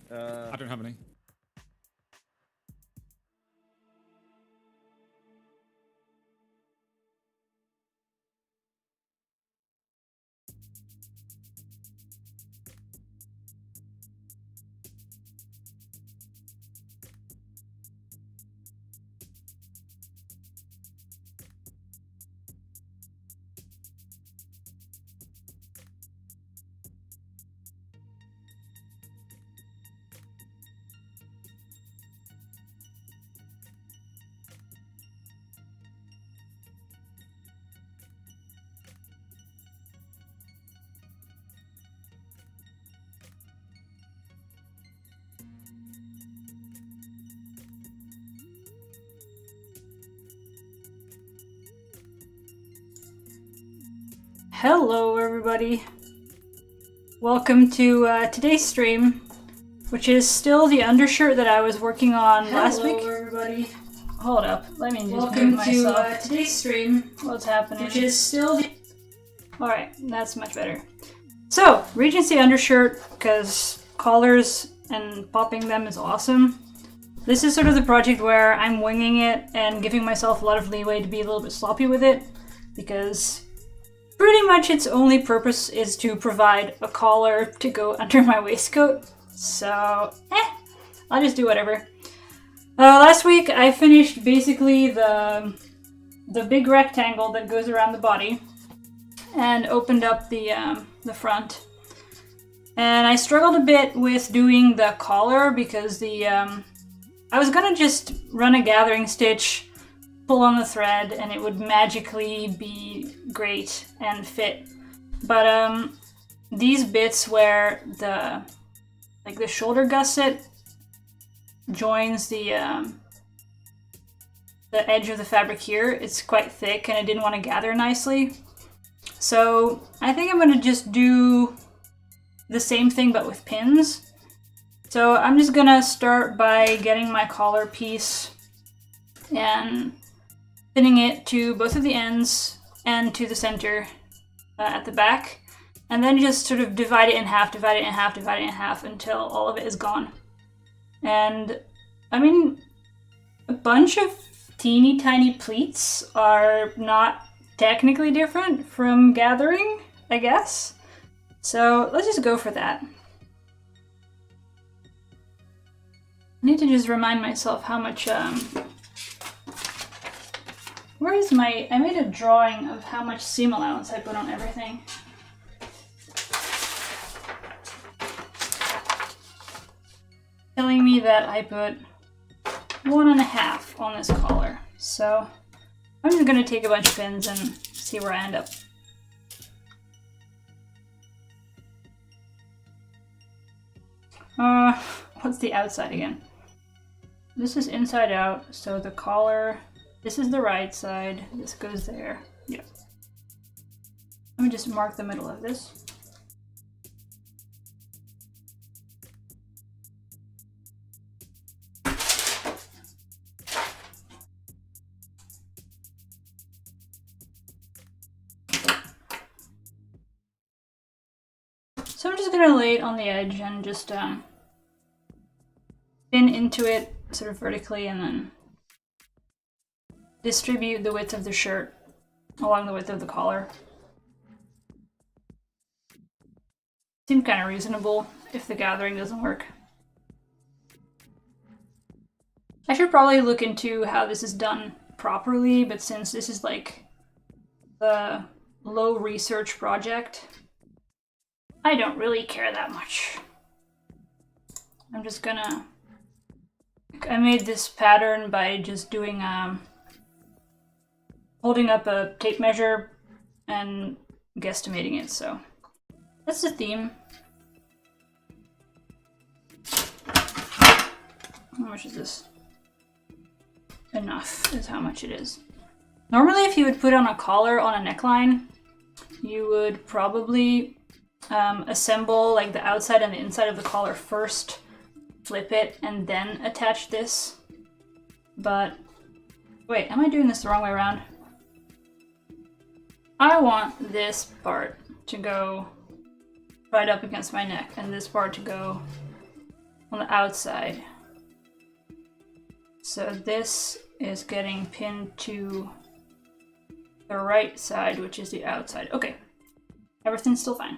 I don't have any. Hello everybody, welcome to today's stream, which is still the undershirt that I was working on last week. Hello everybody, hold up, let me just welcome mute myself. to today's stream, What's happening? which is still the... Alright, that's much better. So, Regency undershirt, because collars and popping them is awesome. This is sort of the project where I'm winging it and giving myself a lot of leeway to be a little bit sloppy with it, because pretty much its only purpose is to provide a collar to go under my waistcoat. So, I'll just do whatever. Last week I finished basically the big rectangle that goes around the body and opened up the front. And I struggled a bit with doing the collar because I was gonna just run a gathering stitch, pull on the thread, and it would magically be great and fit. But these bits where the shoulder gusset joins the edge of the fabric here, it's quite thick and I didn't want to gather nicely. So I think I'm gonna just do the same thing but with pins. So I'm just gonna start by getting my collar piece and pinning it to both of the ends and to the center at the back, and then just sort of divide it in half, divide it in half, divide it in half until all of it is gone. And I mean, a bunch of teeny tiny pleats are not technically different from gathering, I guess. So let's just go for that. I need to just remind myself how much where is my... I made a drawing of how much seam allowance I put on everything. Telling me that I put 1.5 on this collar. So I'm just gonna take a bunch of pins and see where I end up. What's the outside again? This is inside out, so the collar... This is the right side, this goes there. Yeah. Let me just mark the middle of this. So I'm just gonna lay it on the edge and just pin into it sort of vertically and then distribute the width of the shirt along the width of the collar. Seemed kind of reasonable if the gathering doesn't work. I should probably look into how this is done properly, but since this is like the low research project, I don't really care that much. I'm just gonna... I made this pattern by just doing holding up a tape measure and guesstimating it, so that's the theme. How much is this? Enough is how much it is. Normally if you would put on a collar on a neckline, you would probably assemble like the outside and the inside of the collar first, flip it, and then attach this. But wait, am I doing this the wrong way around? I want this part to go right up against my neck and this part to go on the outside. So this is getting pinned to the right side, which is the outside. Okay, everything's still fine.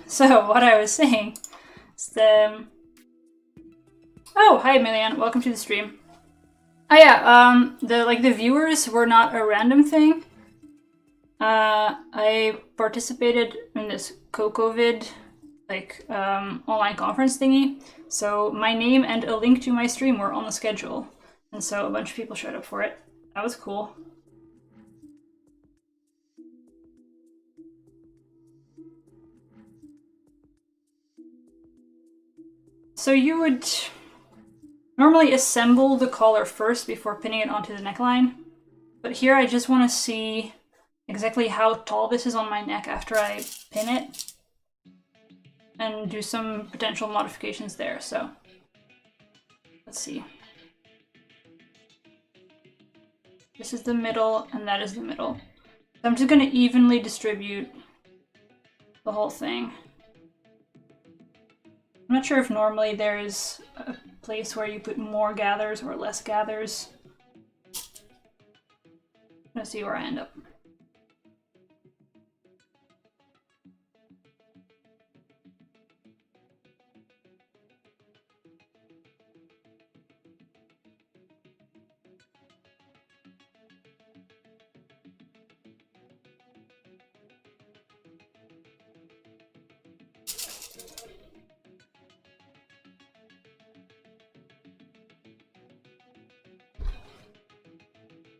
So what I was saying is oh, hi Milian, welcome to the stream. Oh yeah, the viewers were not a random thing. I participated in this COVID online conference thingy. So my name and a link to my stream were on the schedule. And so a bunch of people showed up for it. That was cool. So you would normally assemble the collar first before pinning it onto the neckline. But here I just want to see exactly how tall this is on my neck after I pin it. And do some potential modifications there, so let's see. This is the middle, and that is the middle. So I'm just gonna evenly distribute the whole thing. I'm not sure if normally there's a place where you put more gathers or less gathers. I'm gonna see where I end up.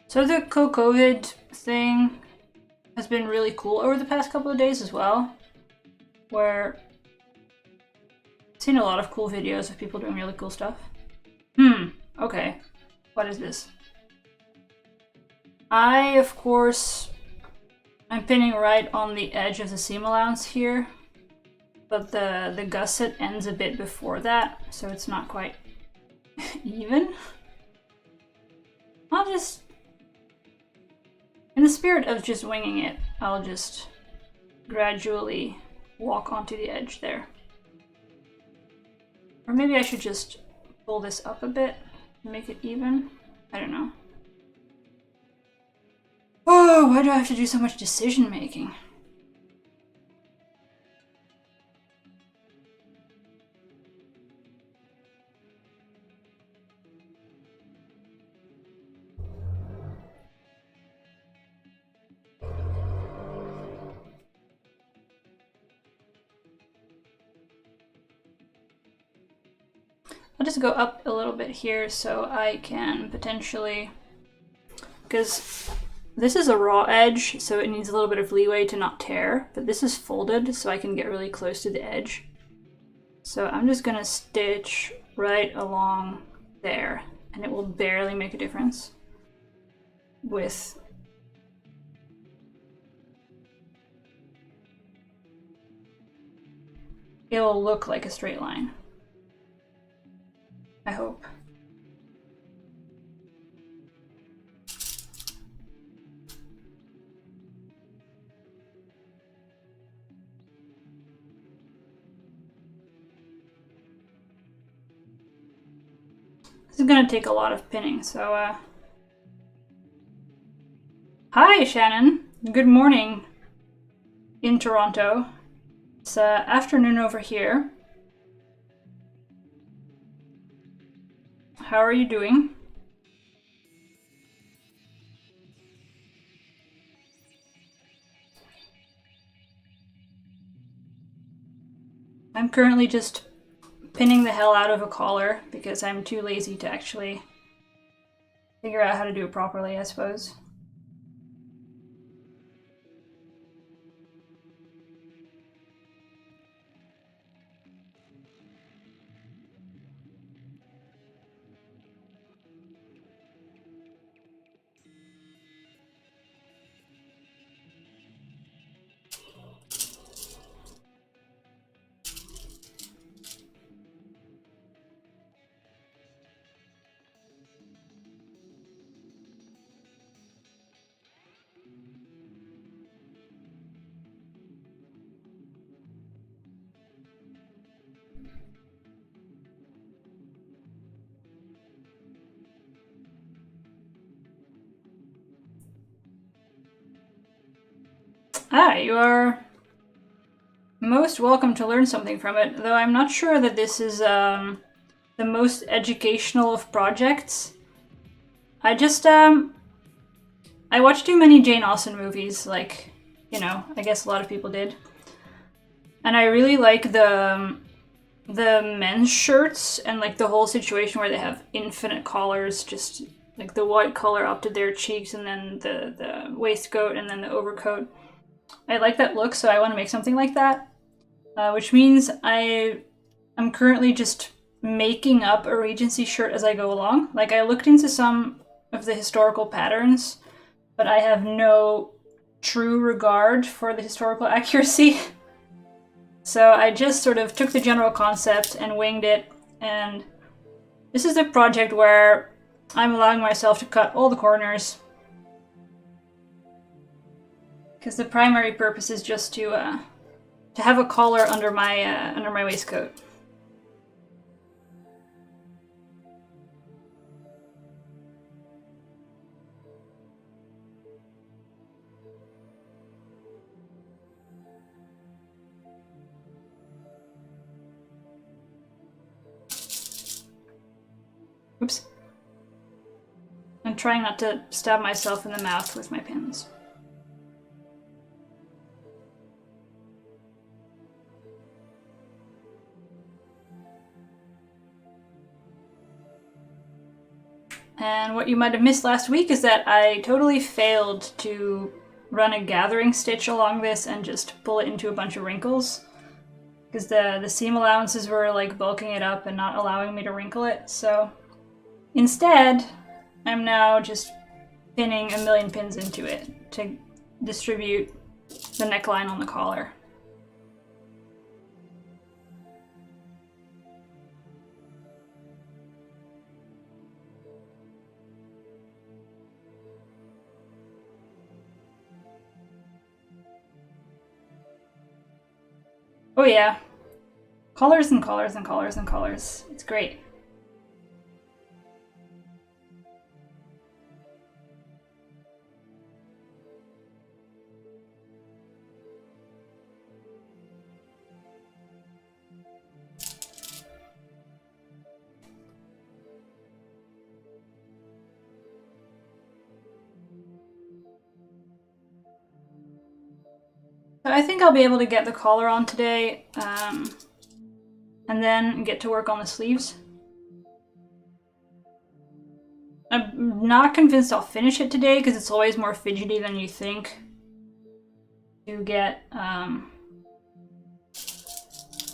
So the COVID thing has been really cool over the past couple of days as well, where I've seen a lot of cool videos of people doing really cool stuff. Okay. What is this? Of course, I'm pinning right on the edge of the seam allowance here, but the gusset ends a bit before that, so it's not quite even. I'll just, in the spirit of just winging it, I'll just gradually walk onto the edge there. Or maybe I should just pull this up a bit and make it even. I don't know. Oh, why do I have to do so much decision making? I'll just go up a little bit here so I can potentially, because this is a raw edge, so it needs a little bit of leeway to not tear, but this is folded so I can get really close to the edge. So I'm just gonna stitch right along there, and it will barely make a difference with it'll look like a straight line. I hope. This is gonna take a lot of pinning, so Hi Shannon! Good morning in Toronto. It's afternoon over here. How are you doing? I'm currently just pinning the hell out of a collar because I'm too lazy to actually figure out how to do it properly, I suppose. Ah, you are most welcome to learn something from it, though I'm not sure that this is the most educational of projects. I just, I watched too many Jane Austen movies, like, you know, I guess a lot of people did. And I really like the men's shirts and like the whole situation where they have infinite collars, just like the white collar up to their cheeks and then the waistcoat and then the overcoat. I like that look, so I want to make something like that. Which means I'm currently just making up a Regency shirt as I go along. Like, I looked into some of the historical patterns, but I have no true regard for the historical accuracy. So I just sort of took the general concept and winged it, and this is the project where I'm allowing myself to cut all the corners, because the primary purpose is just to have a collar under my waistcoat. Oops. I'm trying not to stab myself in the mouth with my pins. And what you might have missed last week is that I totally failed to run a gathering stitch along this and just pull it into a bunch of wrinkles, because the seam allowances were like bulking it up and not allowing me to wrinkle it. So instead, I'm now just pinning a million pins into it to distribute the neckline on the collar. Oh yeah. Collars and collars and collars and collars. It's great. So I think I'll be able to get the collar on today, and then get to work on the sleeves. I'm not convinced I'll finish it today because it's always more fidgety than you think to get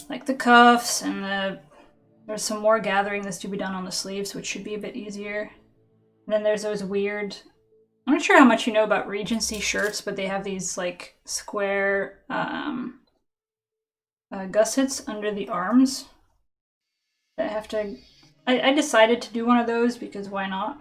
like the cuffs, and there's some more gathering that's to be done on the sleeves, which should be a bit easier. And then there's those weird, I'm not sure how much you know about Regency shirts, but they have these like square gussets under the arms that I have to. I decided to do one of those because why not?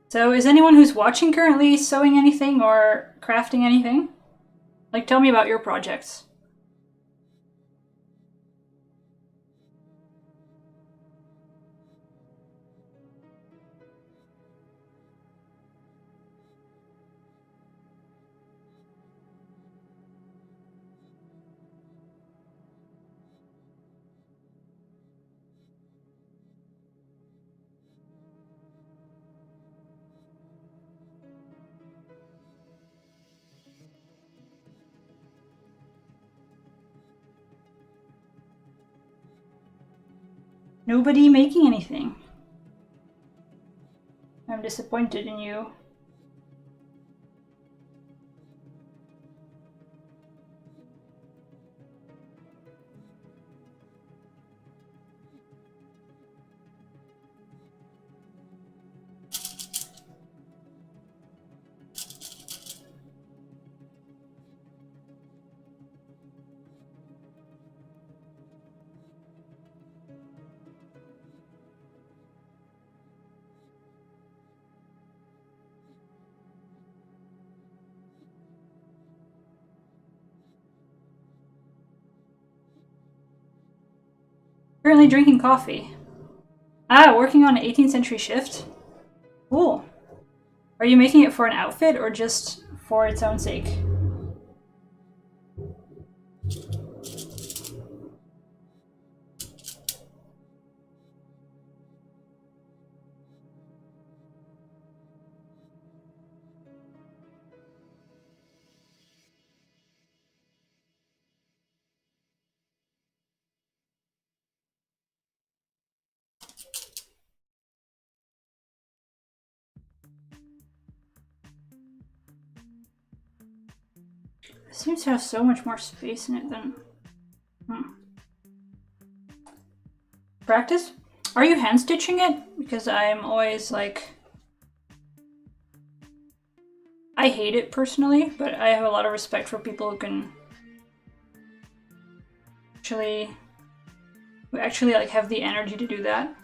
So is anyone who's watching currently sewing anything or crafting anything? Like, tell me about your projects. Nobody making anything. I'm disappointed in you. Currently drinking coffee. Ah, working on an 18th century shift? Cool. Are you making it for an outfit or just for its own sake? It seems to have so much more space in it than... Practice? Are you hand stitching it? Because I'm always like... I hate it personally, but I have a lot of respect for people who can actually like have the energy to do that.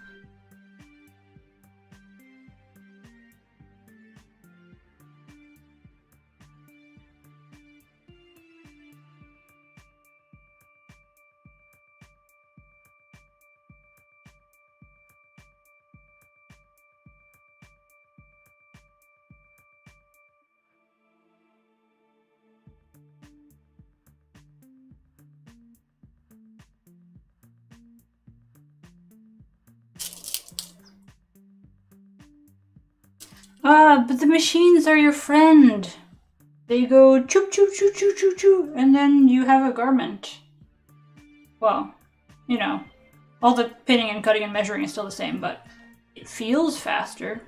Ah, but the machines are your friend. They go choop choop choop choop choop choop, and then you have a garment. Well, you know, all the pinning and cutting and measuring is still the same, but it feels faster.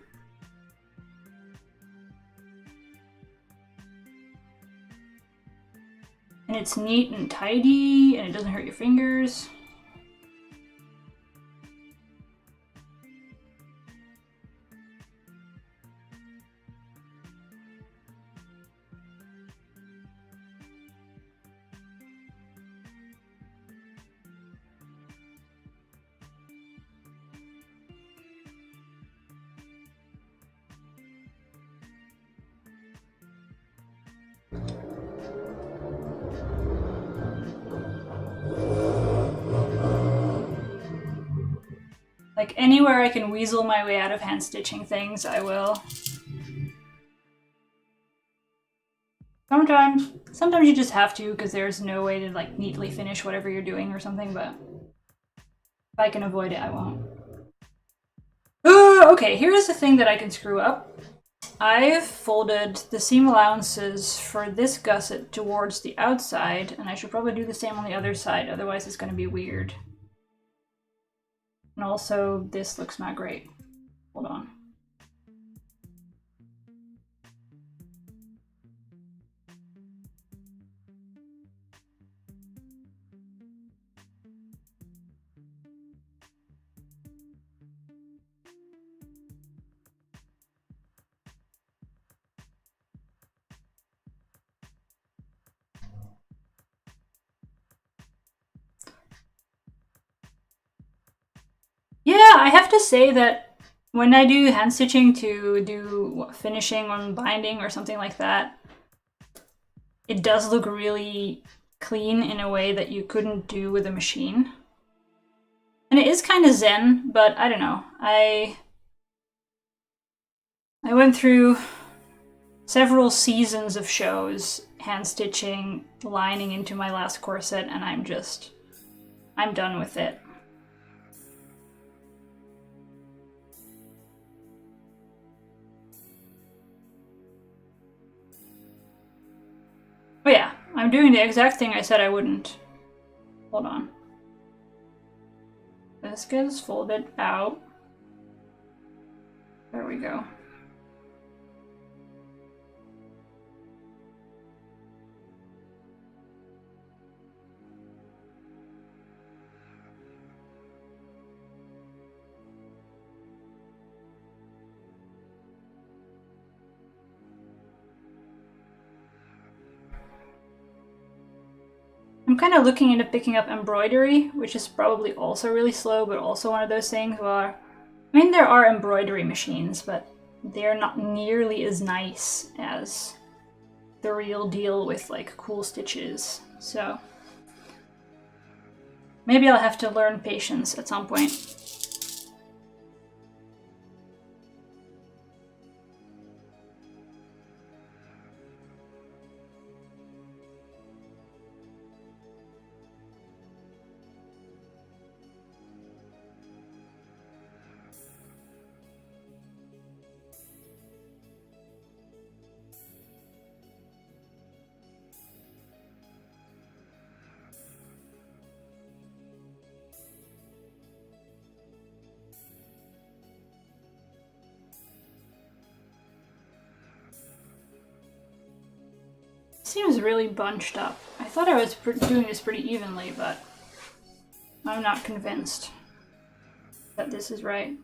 And it's neat and tidy, and it doesn't hurt your fingers. Like, anywhere I can weasel my way out of hand stitching things, I will. Sometimes you just have to because there's no way to like neatly finish whatever you're doing or something, but if I can avoid it, I won't. Okay, here's the thing that I can screw up. I've folded the seam allowances for this gusset towards the outside, and I should probably do the same on the other side, otherwise it's going to be weird. And also, this looks not great. Hold on. Yeah, I have to say that when I do hand stitching to do finishing on binding or something like that, it does look really clean in a way that you couldn't do with a machine. And it is kind of zen, but I don't know. I went through several seasons of shows hand stitching, lining into my last corset, and I'm done with it. Oh yeah, I'm doing the exact thing I said I wouldn't. Hold on. This gets folded out. There we go. I'm kind of looking into picking up embroidery, which is probably also really slow, but also one of those things where, I mean, there are embroidery machines, but they're not nearly as nice as the real deal with like cool stitches. So Maybe I'll have to learn patience at some point. Seems really bunched up. I thought I was doing this pretty evenly, but I'm not convinced that this is right.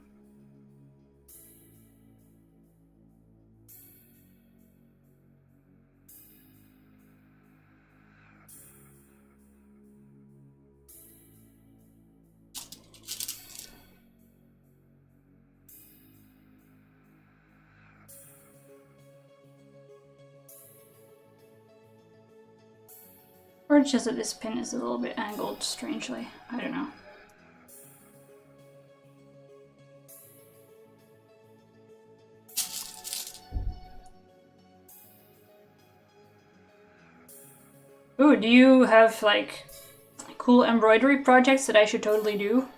Or it's just that this pin is a little bit angled strangely. I don't know. Ooh, do you have like cool embroidery projects that I should totally do?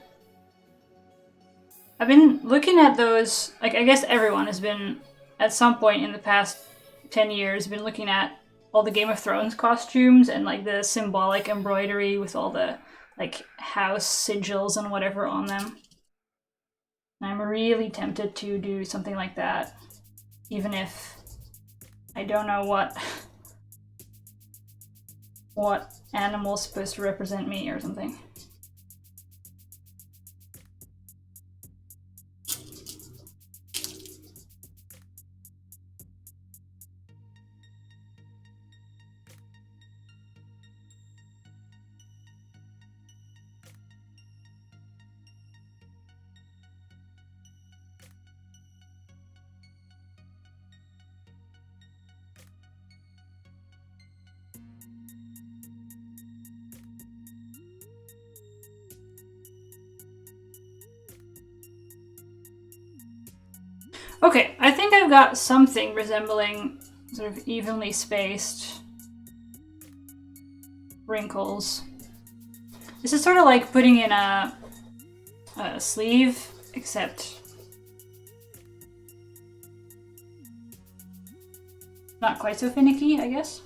I've been looking at those, like I guess everyone has been at some point in the past 10 years been looking at all the Game of Thrones costumes and like the symbolic embroidery with all the like house sigils and whatever on them. And I'm really tempted to do something like that, even if I don't know what animal's supposed to represent me or something. Okay, I think I've got something resembling sort of evenly spaced wrinkles. This is sort of like putting in a sleeve, except not quite so finicky, I guess.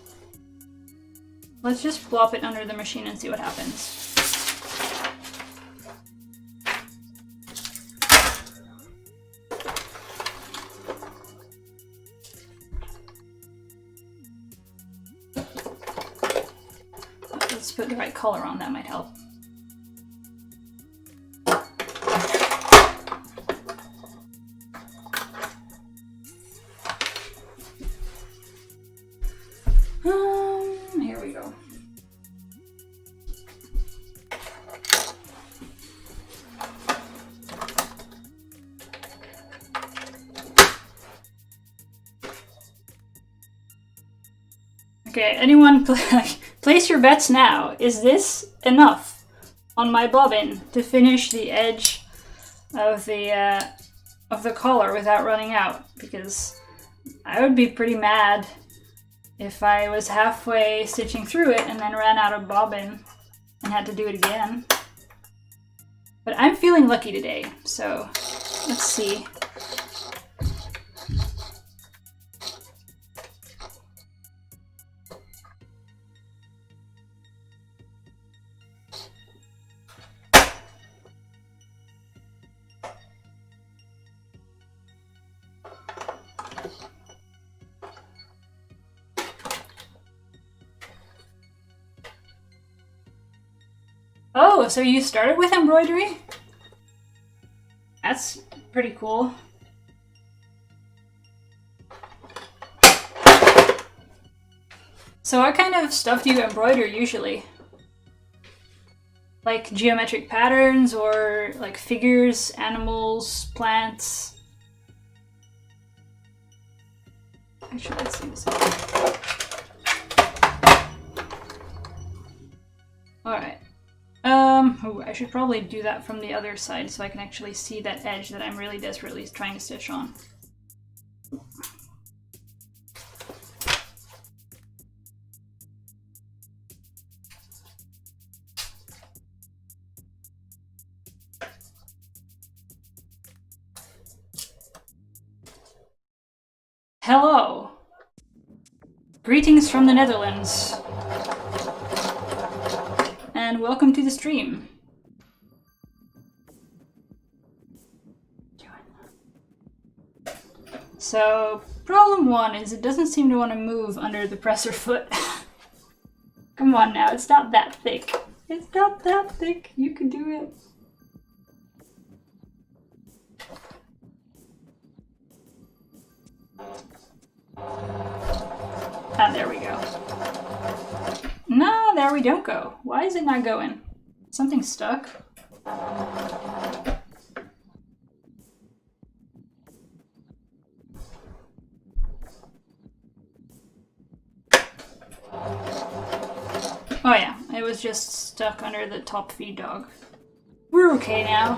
Let's just plop it under the machine and see what happens. Let's put the right color on, that might help. Here we go. Okay, anyone place your bets now. Is this enough on my bobbin to finish the edge of the collar without running out? Because I would be pretty mad if I was halfway stitching through it and then ran out of bobbin and had to do it again. But I'm feeling lucky today, so let's see. Oh, so you started with embroidery? That's pretty cool. So what kind of stuff do you embroider usually? Like geometric patterns or like figures, animals, plants? Actually, let's see this. Alright. Ooh, I should probably do that from the other side so I can actually see that edge that I'm really desperately trying to stitch on. Hello! Greetings from the Netherlands. And welcome to the stream. So, problem one is it doesn't seem to want to move under the presser foot. Come on now, it's not that thick. It's not that thick, you can do it. Ah, there we go. No, there we don't go. Why is it not going? Something stuck? Oh yeah, it was just stuck under the top feed dog. We're okay now.